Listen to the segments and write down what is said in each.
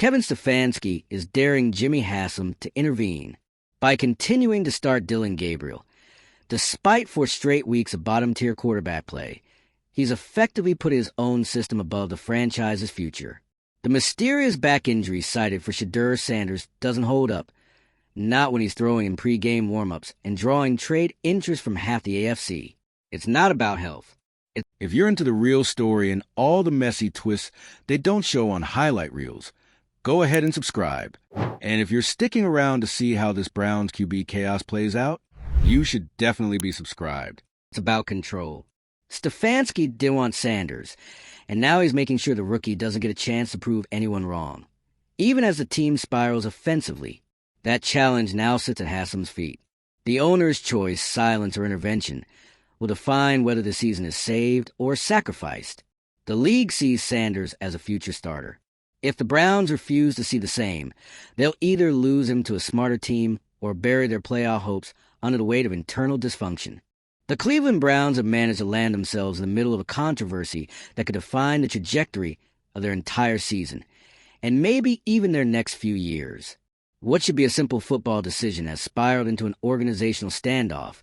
Kevin Stefanski is daring Jimmy Haslam to intervene by continuing to start Dillon Gabriel. Despite 4 straight weeks of bottom-tier quarterback play, he's effectively put his own system above the franchise's future. The mysterious back injury cited for Shedeur Sanders doesn't hold up, not when he's throwing in pre-game warm-ups and drawing trade interest from half the AFC. It's not about health. If you're into the real story and all the messy twists they don't show on highlight reels, go ahead and subscribe. And if you're sticking around to see how this Browns QB chaos plays out, you should definitely be subscribed. It's about control. Stefanski didn't want Sanders, and now he's making sure the rookie doesn't get a chance to prove anyone wrong. Even as the team spirals offensively, that challenge now sits at Haslam's feet. The owner's choice, silence, or intervention will define whether the season is saved or sacrificed. The league sees Sanders as a future starter. If the Browns refuse to see the same, they'll either lose him to a smarter team or bury their playoff hopes under the weight of internal dysfunction. The Cleveland Browns have managed to land themselves in the middle of a controversy that could define the trajectory of their entire season, and maybe even their next few years. What should be a simple football decision has spiraled into an organizational standoff,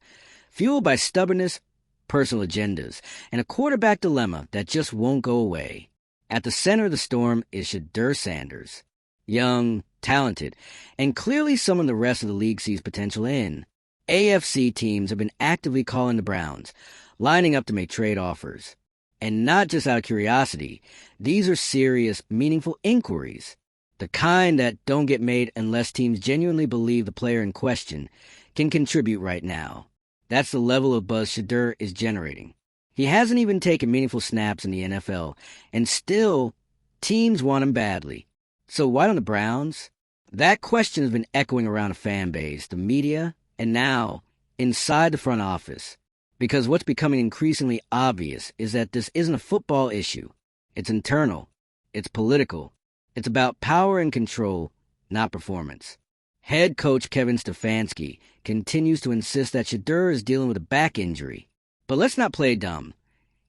fueled by stubbornness, personal agendas, and a quarterback dilemma that just won't go away. At the center of the storm is Shedeur Sanders. Young, talented, and clearly someone the rest of the league sees potential in. AFC teams have been actively calling the Browns, lining up to make trade offers. And not just out of curiosity, these are serious, meaningful inquiries. The kind that don't get made unless teams genuinely believe the player in question can contribute right now. That's the level of buzz Shedeur is generating. He hasn't even taken meaningful snaps in the NFL, and still, teams want him badly. So why don't the Browns? That question has been echoing around a fan base, the media, and now, inside the front office. Because what's becoming increasingly obvious is that this isn't a football issue. It's internal. It's political. It's about power and control, not performance. Head coach Kevin Stefanski continues to insist that Shedeur is dealing with a back injury. But let's not play dumb.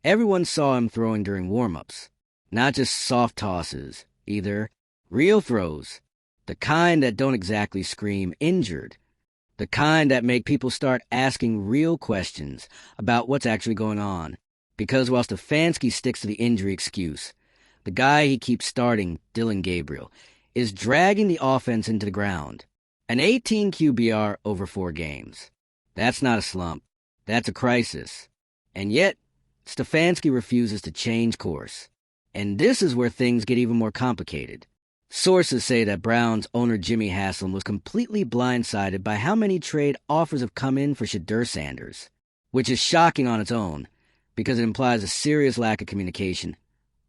Everyone saw him throwing during warm-ups. Not just soft tosses, either. Real throws. The kind that don't exactly scream injured. The kind that make people start asking real questions about what's actually going on. Because while Stefanski sticks to the injury excuse, the guy he keeps starting, Dillon Gabriel, is dragging the offense into the ground. An 18 QBR over 4 games. That's not a slump. That's a crisis. And yet, Stefanski refuses to change course. And this is where things get even more complicated. Sources say that Browns owner Jimmy Haslam was completely blindsided by how many trade offers have come in for Shedeur Sanders, which is shocking on its own because it implies a serious lack of communication,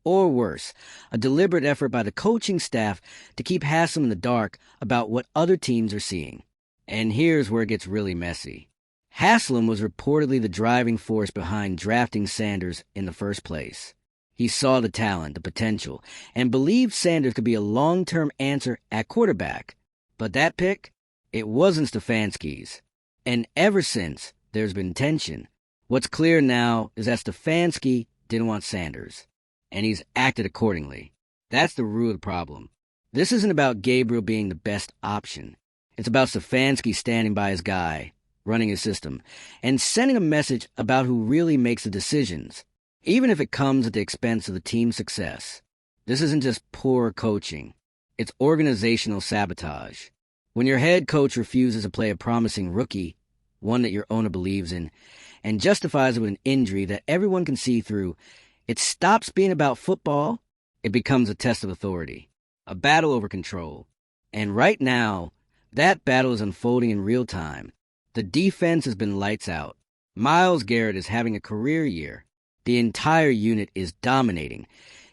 or worse, a deliberate effort by the coaching staff to keep Haslam in the dark about what other teams are seeing. And here's where it gets really messy. Haslam was reportedly the driving force behind drafting Sanders in the first place. He saw the talent, the potential, and believed Sanders could be a long-term answer at quarterback. But that pick, it wasn't Stefanski's. And ever since, there's been tension. What's clear now is that Stefanski didn't want Sanders, and he's acted accordingly. That's the root of the problem. This isn't about Gabriel being the best option. It's about Stefanski standing by his guy, running his system, and sending a message about who really makes the decisions, even if it comes at the expense of the team's success. This isn't just poor coaching. It's organizational sabotage. When your head coach refuses to play a promising rookie, one that your owner believes in, and justifies it with an injury that everyone can see through, it stops being about football. It becomes a test of authority, a battle over control. And right now, that battle is unfolding in real time. The defense has been lights out. Myles Garrett is having a career year. The entire unit is dominating,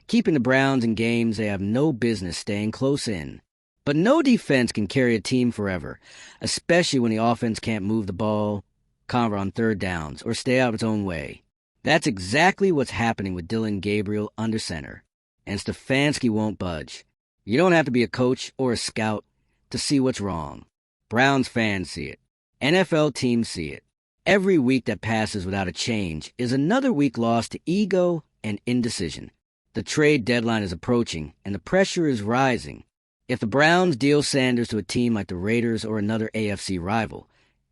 keeping the Browns in games they have no business staying close in. But no defense can carry a team forever, especially when the offense can't move the ball, convert on third downs, or stay out of its own way. That's exactly what's happening with Dillon Gabriel under center. And Stefanski won't budge. You don't have to be a coach or a scout to see what's wrong. Browns fans see it. NFL teams see it. Every week that passes without a change is another week lost to ego and indecision. The trade deadline is approaching, and the pressure is rising. If the Browns deal Sanders to a team like the Raiders or another AFC rival,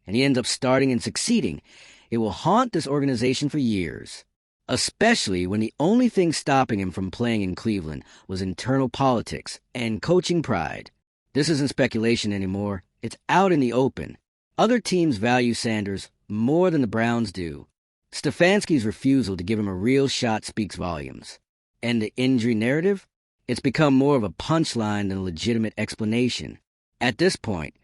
and he ends up starting and succeeding, it will haunt this organization for years. Especially when the only thing stopping him from playing in Cleveland was internal politics and coaching pride. This isn't speculation anymore. It's out in the open. Other teams value Sanders more than the Browns do. Stefanski's refusal to give him a real shot speaks volumes. And the injury narrative? It's become more of a punchline than a legitimate explanation. At this point,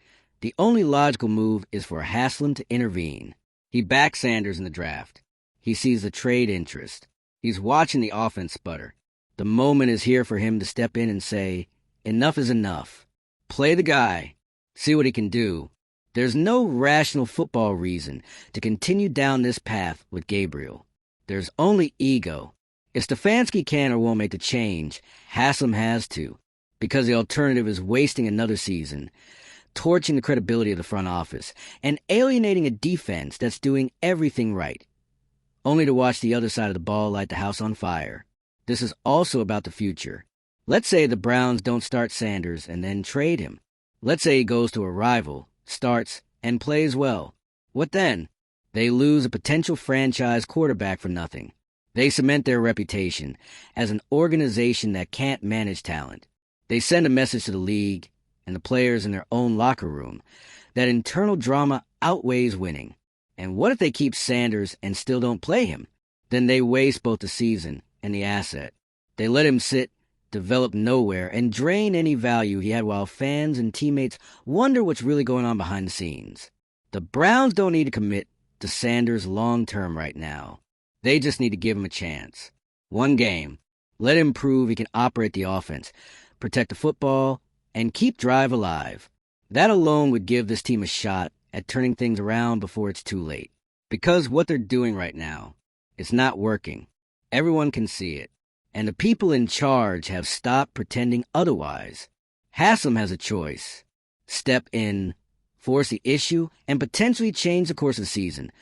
the only logical move is for Haslam to intervene. He backs Sanders in the draft. He sees the trade interest. He's watching the offense sputter. The moment is here for him to step in and say, enough is enough. Play the guy. See what he can do. There's no rational football reason to continue down this path with Gabriel. There's only ego. If Stefanski can or won't make the change, Haslam has to, because the alternative is wasting another season, torching the credibility of the front office, and alienating a defense that's doing everything right, only to watch the other side of the ball light the house on fire. This is also about the future. Let's say the Browns don't start Sanders and then trade him. Let's say he goes to a rival, starts, and plays well. What then? They lose a potential franchise quarterback for nothing. They cement their reputation as an organization that can't manage talent. They send a message to the league and the players in their own locker room that internal drama outweighs winning. And what if they keep Sanders and still don't play him? Then they waste both the season and the asset. They let him sit, develop nowhere, and drain any value he had while fans and teammates wonder what's really going on behind the scenes. The Browns don't need to commit to Sanders long-term right now. They just need to give him a chance. One game. Let him prove he can operate the offense, protect the football, and keep drive alive. That alone would give this team a shot at turning things around before it's too late. Because what they're doing right now, it's not working. Everyone can see it. And the people in charge have stopped pretending otherwise. Haslam has a choice. Step in, force the issue, and potentially change the course of the season,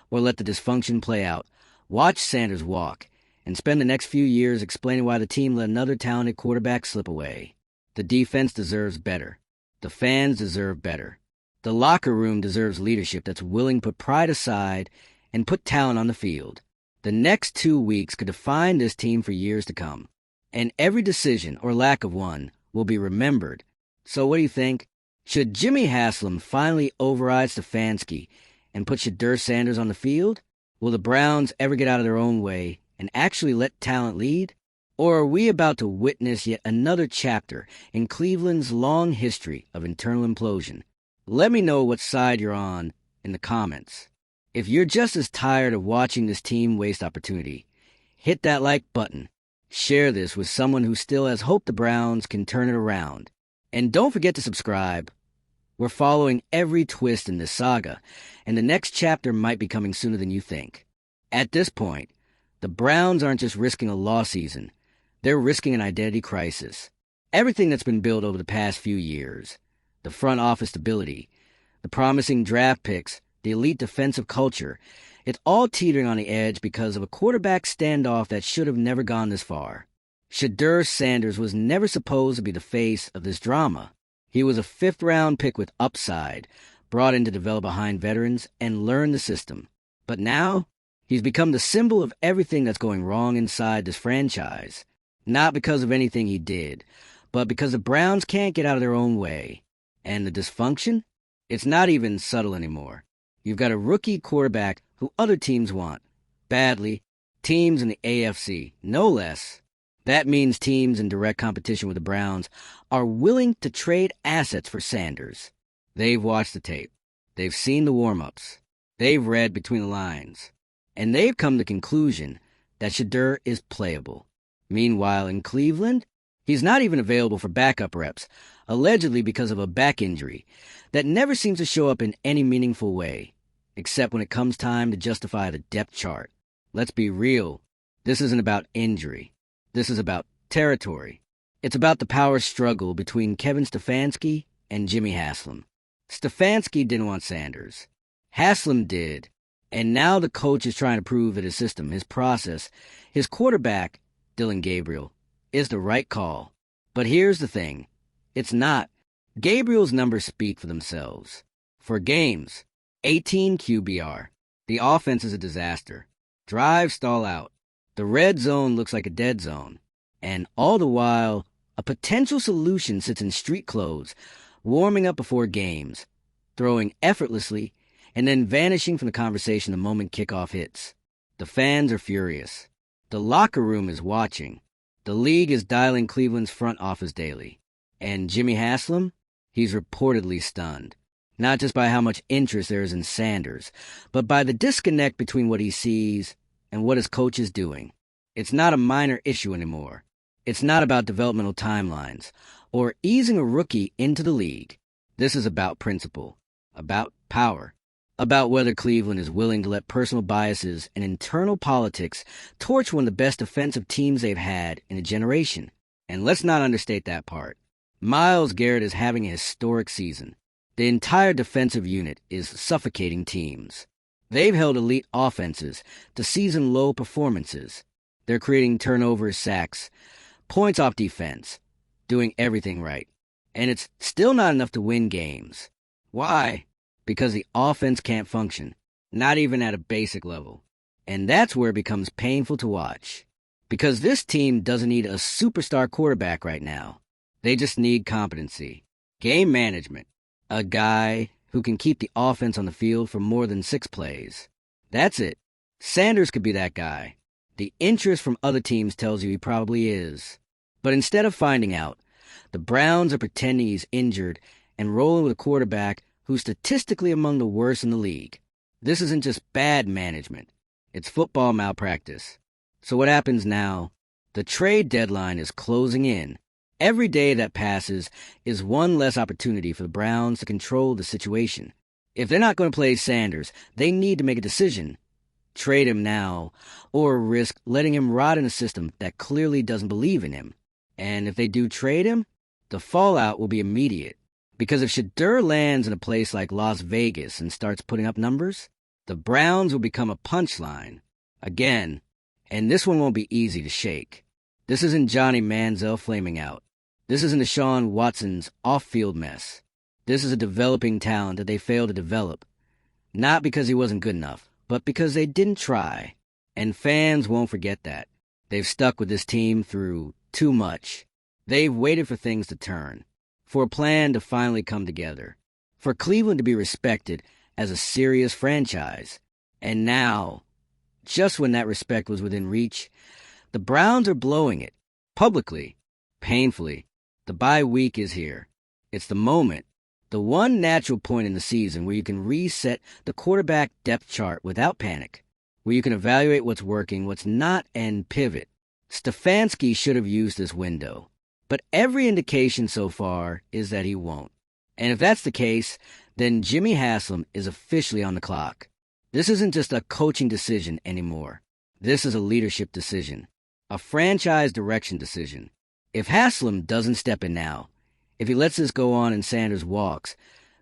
or let the dysfunction play out. Watch Sanders walk, and spend the next few years explaining why the team let another talented quarterback slip away. The defense deserves better. The fans deserve better. The locker room deserves leadership that's willing to put pride aside and put talent on the field. The next 2 weeks could define this team for years to come, and every decision or lack of one will be remembered. So what do you think? Should Jimmy Haslam finally override Stefanski and put Shedeur Sanders on the field? Will the Browns ever get out of their own way and actually let talent lead? Or are we about to witness yet another chapter in Cleveland's long history of internal implosion? Let me know what side you're on in the comments. If you're just as tired of watching this team waste opportunity, hit that like button. Share this with someone who still has hope the Browns can turn it around. And don't forget to subscribe. We're following every twist in this saga, and the next chapter might be coming sooner than you think. At this point, the Browns aren't just risking a lost season. They're risking an identity crisis. Everything that's been built over the past few years, the front office stability, the promising draft picks, the elite defensive culture, it's all teetering on the edge because of a quarterback standoff that should have never gone this far. Shedeur Sanders was never supposed to be the face of this drama. He was a fifth-round pick with upside, brought in to develop behind veterans and learn the system. But now, he's become the symbol of everything that's going wrong inside this franchise. Not because of anything he did, but because the Browns can't get out of their own way. And the dysfunction? It's not even subtle anymore. You've got a rookie quarterback who other teams want. Badly. Teams in the AFC, no less. That means teams in direct competition with the Browns are willing to trade assets for Sanders. They've watched the tape. They've seen the warm-ups. They've read between the lines. And they've come to the conclusion that Shedeur is playable. Meanwhile, in Cleveland, he's not even available for backup reps, allegedly because of a back injury that never seems to show up in any meaningful way, except when it comes time to justify the depth chart. Let's be real. This isn't about injury. This is about territory. It's about the power struggle between Kevin Stefanski and Jimmy Haslam. Stefanski didn't want Sanders. Haslam did. And now the coach is trying to prove that his system, his process, his quarterback, Dylan Gabriel, is the right call. But here's the thing. It's not. Gabriel's numbers speak for themselves. For games, 18 QBR. The offense is a disaster. Drives stall out. The red zone looks like a dead zone. And all the while, a potential solution sits in street clothes, warming up before games, throwing effortlessly, and then vanishing from the conversation the moment kickoff hits. The fans are furious. The locker room is watching. The league is dialing Cleveland's front office daily. And Jimmy Haslam? He's reportedly stunned. Not just by how much interest there is in Sanders, but by the disconnect between what he sees and what his coach is doing. It's not a minor issue anymore. It's not about developmental timelines or easing a rookie into the league. This is about principle, about power, about whether Cleveland is willing to let personal biases and internal politics torch one of the best defensive teams they've had in a generation. And let's not understate that part. Myles Garrett is having a historic season. The entire defensive unit is suffocating teams. They've held elite offenses to season-low performances. They're creating turnovers, sacks, points off defense, doing everything right. And it's still not enough to win games. Why? Because the offense can't function, not even at a basic level. And that's where it becomes painful to watch. Because this team doesn't need a superstar quarterback right now. They just need competency, game management, a guy who can keep the offense on the field for more than 6 plays. That's it. Sanders could be that guy. The interest from other teams tells you he probably is. But instead of finding out, the Browns are pretending he's injured and rolling with a quarterback who's statistically among the worst in the league. This isn't just bad management. It's football malpractice. So what happens now? The trade deadline is closing in. Every day that passes is one less opportunity for the Browns to control the situation. If they're not going to play Sanders, they need to make a decision. Trade him now, or risk letting him rot in a system that clearly doesn't believe in him. And if they do trade him, the fallout will be immediate. Because if Shedeur lands in a place like Las Vegas and starts putting up numbers, the Browns will become a punchline. Again. And this one won't be easy to shake. This isn't Johnny Manziel flaming out. This isn't Deshaun Watson's off-field mess. This is a developing talent that they failed to develop. Not because he wasn't good enough, but because they didn't try. And fans won't forget that. They've stuck with this team through too much. They've waited for things to turn, for a plan to finally come together, for Cleveland to be respected as a serious franchise. And now, just when that respect was within reach, the Browns are blowing it, publicly, painfully. The bye week is here. It's the moment, the one natural point in the season where you can reset the quarterback depth chart without panic, where you can evaluate what's working, what's not, and pivot. Stefanski should have used this window, but every indication so far is that he won't. And if that's the case, then Jimmy Haslam is officially on the clock. This isn't just a coaching decision anymore. This is a leadership decision, a franchise direction decision. If Haslam doesn't step in now, if he lets this go on and Sanders walks,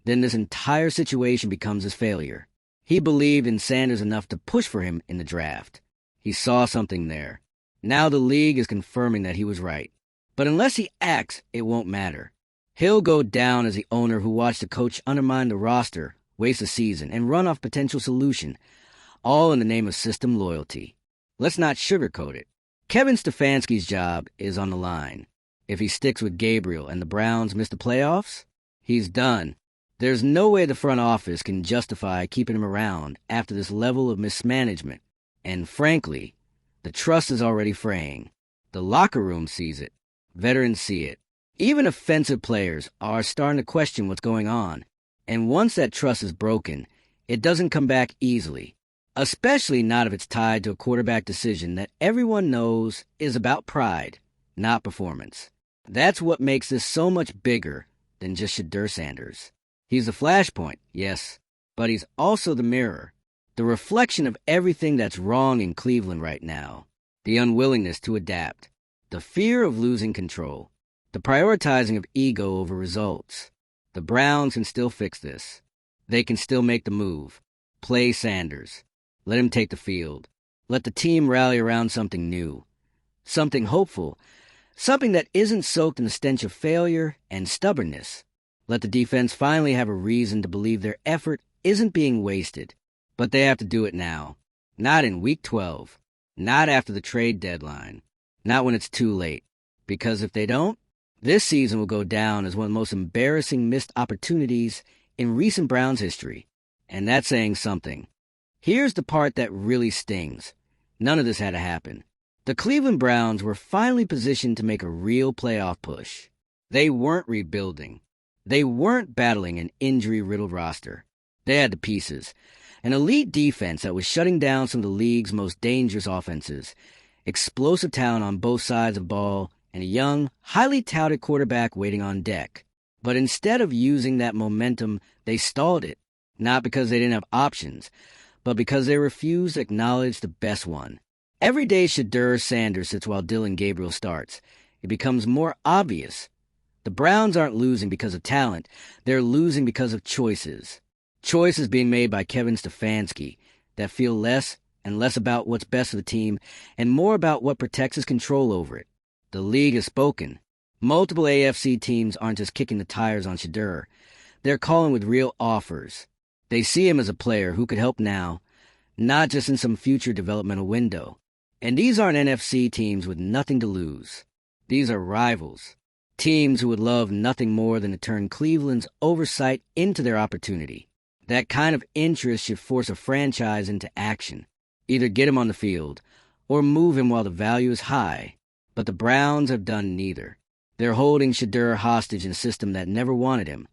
then this entire situation becomes his failure. He believed in Sanders enough to push for him in the draft. He saw something there. Now the league is confirming that he was right. But unless he acts, it won't matter. He'll go down as the owner who watched the coach undermine the roster, waste a season, and run off potential solution, all in the name of system loyalty. Let's not sugarcoat it. Kevin Stefanski's job is on the line. If he sticks with Gabriel and the Browns miss the playoffs, he's done. There's no way the front office can justify keeping him around after this level of mismanagement. And frankly, the trust is already fraying. The locker room sees it. Veterans see it. Even offensive players are starting to question what's going on. And once that trust is broken, it doesn't come back easily. Especially not if it's tied to a quarterback decision that everyone knows is about pride, not performance. That's what makes this so much bigger than just Shedeur Sanders. He's the flashpoint, yes, but he's also the mirror, the reflection of everything that's wrong in Cleveland right now. The unwillingness to adapt, the fear of losing control, the prioritizing of ego over results. The Browns can still fix this. They can still make the move. Play Sanders. Let him take the field. Let the team rally around something new. Something hopeful Something that isn't soaked in the stench of failure and stubbornness. Let the defense finally have a reason to believe their effort isn't being wasted. But they have to do it now. Not in Week 12. Not after the trade deadline. Not when it's too late. Because if they don't, this season will go down as one of the most embarrassing missed opportunities in recent Browns history. And that's saying something. Here's the part that really stings. None of this had to happen. The Cleveland Browns were finally positioned to make a real playoff push. They weren't rebuilding. They weren't battling an injury-riddled roster. They had the pieces. An elite defense that was shutting down some of the league's most dangerous offenses. Explosive talent on both sides of the ball, and a young, highly touted quarterback waiting on deck. But instead of using that momentum, they stalled it. Not because they didn't have options, but because they refused to acknowledge the best one. Every day Shedeur Sanders sits while Dillon Gabriel starts. It becomes more obvious. The Browns aren't losing because of talent. They're losing because of choices. Choices being made by Kevin Stefanski that feel less and less about what's best for the team and more about what protects his control over it. The league has spoken. Multiple AFC teams aren't just kicking the tires on Shedeur. They're calling with real offers. They see him as a player who could help now, not just in some future developmental window. And these aren't NFC teams with nothing to lose. These are rivals. Teams who would love nothing more than to turn Cleveland's oversight into their opportunity. That kind of interest should force a franchise into action. Either get him on the field, or move him while the value is high. But the Browns have done neither. They're holding Shedeur hostage in a system that never wanted him,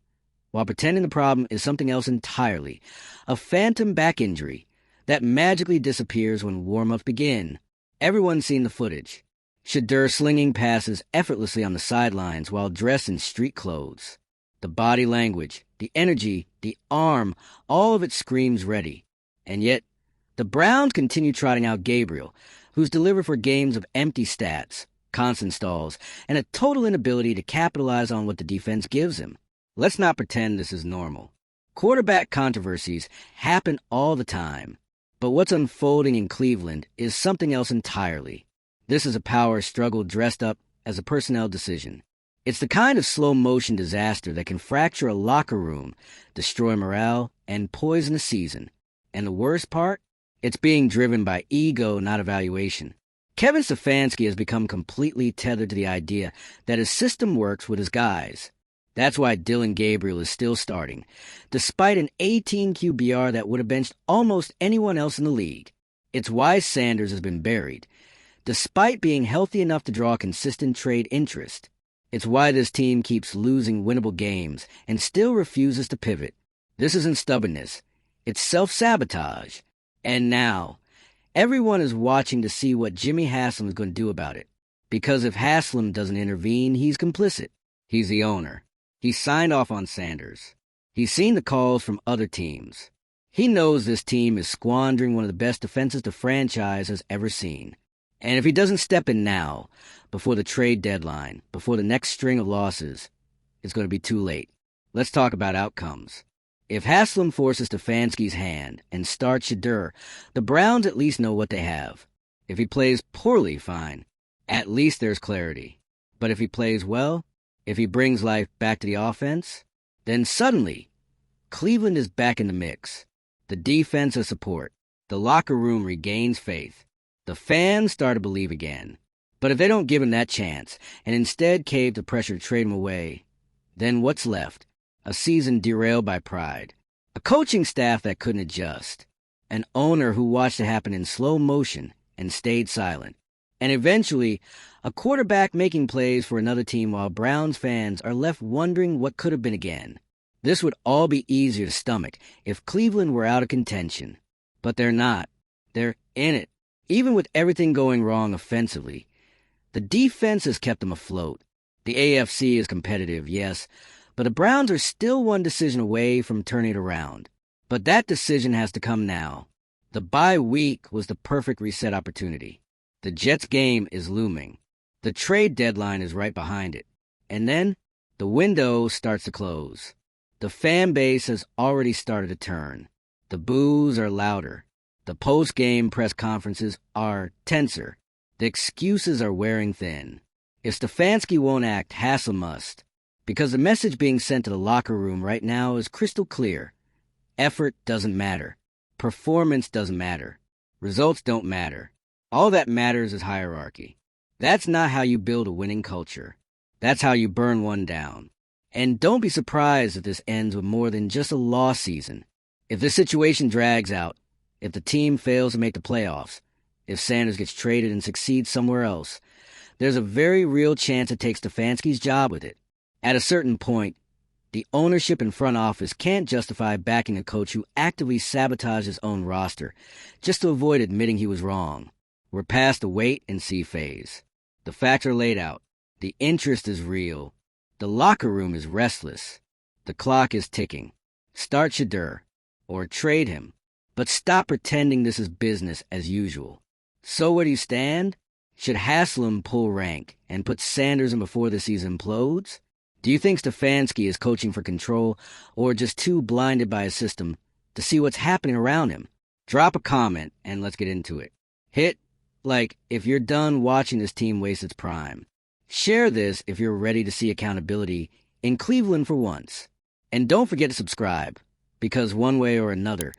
while pretending the problem is something else entirely, a phantom back injury that magically disappears when warm-ups begin. Everyone's seen the footage. Shedeur slinging passes effortlessly on the sidelines while dressed in street clothes. The body language, the energy, the arm, all of it screams ready. And yet, the Browns continue trotting out Gabriel, who's delivered for games of empty stats, constant stalls, and a total inability to capitalize on what the defense gives him. Let's not pretend this is normal. Quarterback controversies happen all the time. But what's unfolding in Cleveland is something else entirely. This is a power struggle dressed up as a personnel decision. It's the kind of slow-motion disaster that can fracture a locker room, destroy morale, and poison a season. And the worst part? It's being driven by ego, not evaluation. Kevin Stefanski has become completely tethered to the idea that his system works with his guys. That's why Dillon Gabriel is still starting, despite an 18 QBR that would have benched almost anyone else in the league. It's why Sanders has been buried, despite being healthy enough to draw consistent trade interest. It's why this team keeps losing winnable games and still refuses to pivot. This isn't stubbornness. It's self-sabotage. And now, everyone is watching to see what Jimmy Haslam is going to do about it. Because if Haslam doesn't intervene, he's complicit. He's the owner. He signed off on Sanders. He's seen the calls from other teams. He knows this team is squandering one of the best defenses the franchise has ever seen. And if he doesn't step in now, before the trade deadline, before the next string of losses, it's going to be too late. Let's talk about outcomes. If Haslam forces Stefanski's hand and starts Shedeur, the Browns at least know what they have. If he plays poorly, fine. At least there's clarity. But if he plays well, if he brings life back to the offense, then suddenly, Cleveland is back in the mix. The defense has support. The locker room regains faith. The fans start to believe again. But if they don't give him that chance, and instead cave to pressure to trade him away, then what's left? A season derailed by pride. A coaching staff that couldn't adjust. An owner who watched it happen in slow motion and stayed silent. And eventually, a quarterback making plays for another team while Browns fans are left wondering what could have been again. This would all be easier to stomach if Cleveland were out of contention. But they're not. They're in it. Even with everything going wrong offensively, the defense has kept them afloat. The AFC is competitive, yes, but the Browns are still one decision away from turning it around. But that decision has to come now. The bye week was the perfect reset opportunity. The Jets game is looming. The trade deadline is right behind it. And then, the window starts to close. The fan base has already started to turn. The boos are louder. The post-game press conferences are tenser. The excuses are wearing thin. If Stefanski won't act, Haslam must. Because the message being sent to the locker room right now is crystal clear. Effort doesn't matter. Performance doesn't matter. Results don't matter. All that matters is hierarchy. That's not how you build a winning culture. That's how you burn one down. And don't be surprised if this ends with more than just a loss season. If this situation drags out, if the team fails to make the playoffs, if Sanders gets traded and succeeds somewhere else, there's a very real chance it takes Stefanski's job with it. At a certain point, the ownership and front office can't justify backing a coach who actively sabotaged his own roster just to avoid admitting he was wrong. We're past the wait-and-see phase. The facts are laid out. The interest is real. The locker room is restless. The clock is ticking. Start Shedeur, or trade him. But stop pretending this is business as usual. So where do you stand? Should Haslam pull rank and put Sanders in before the season implodes? Do you think Stefanski is coaching for control or just too blinded by his system to see what's happening around him? Drop a comment and let's get into it. Hit like if you're done watching this team waste its prime. Share this if you're ready to see accountability in Cleveland for once. And don't forget to subscribe, because one way or another,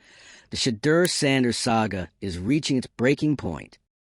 the Shedeur Sanders saga is reaching its breaking point.